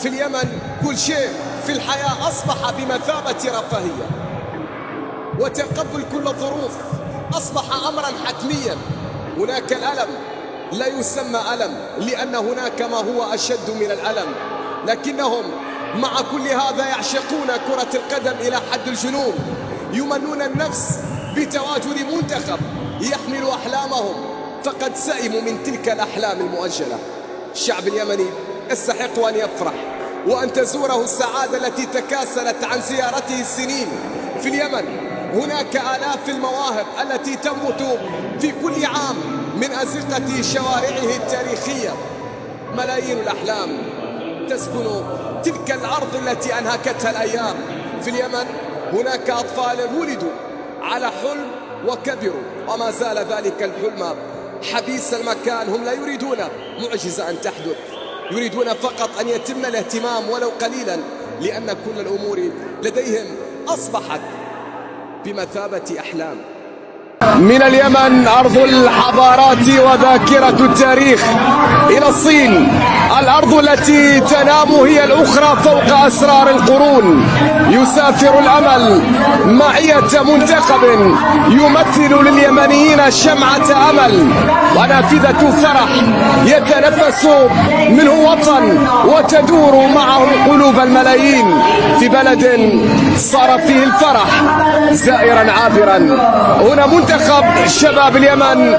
في اليمن كل شيء في الحياة أصبح بمثابة رفاهية، وتقبل كل الظروف أصبح أمرا حتميا. هناك الألم لا يسمى ألم، لأن هناك ما هو أشد من الألم، لكنهم مع كل هذا يعشقون كرة القدم إلى حد الجنون. يمنون النفس بتواجد منتخب يحمل أحلامهم، فقد سئموا من تلك الأحلام المؤجلة. الشعب اليمني يستحق أن يفرح وأن تزوره السعادة التي تكاسلت عن زيارته السنين. في اليمن هناك آلاف المواهب التي تنبت في كل عام من أزقة شوارعه التاريخية. ملايين الأحلام تسكن تلك الأرض التي أنهكتها الأيام. في اليمن هناك أطفال ولدوا على حلم وكبروا، وما زال ذلك الحلم حبيس المكان. هم لا يريدون معجزة أن تحدث، يريدون فقط أن يتم الاهتمام ولو قليلا، لأن كل الأمور لديهم أصبحت بمثابة أحلام. من اليمن أرض الحضارات وذاكرة التاريخ إلى الصين، الأرض التي تنام هي الأخرى فوق أسرار القرون. يسافر الأمل معية منتخب يمثل لليمنيين شمعة أمل ونافذة فرح يتنفس منه وطن وتدور معه قلوب الملايين في بلد صار فيه الفرح زائرا عابرا. هنا منتخب شباب اليمن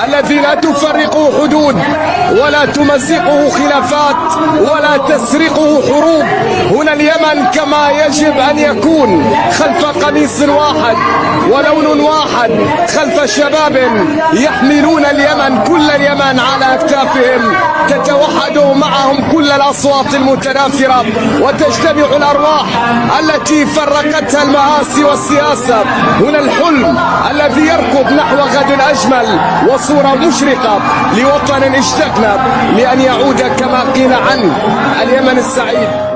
الذي لا تفرقه حدود ولا تمزقه خلافات ولا تسرقه حروب. هنا اليمن كما يجب أن يكون، خلف قميص واحد ولون واحد، خلف شباب يحملون اليمن، كل اليمن على أكتافهم. تتوحد معهم كل الأصوات المتنافرة وتجتمع الأرواح التي فرقتها المآسي والسياسة. هنا الحلم الذي يركض نحو غد أجمل وصورة مشرقة لوطن اشتقنا لأن يعود كما قيل عنه اليمن السعيد.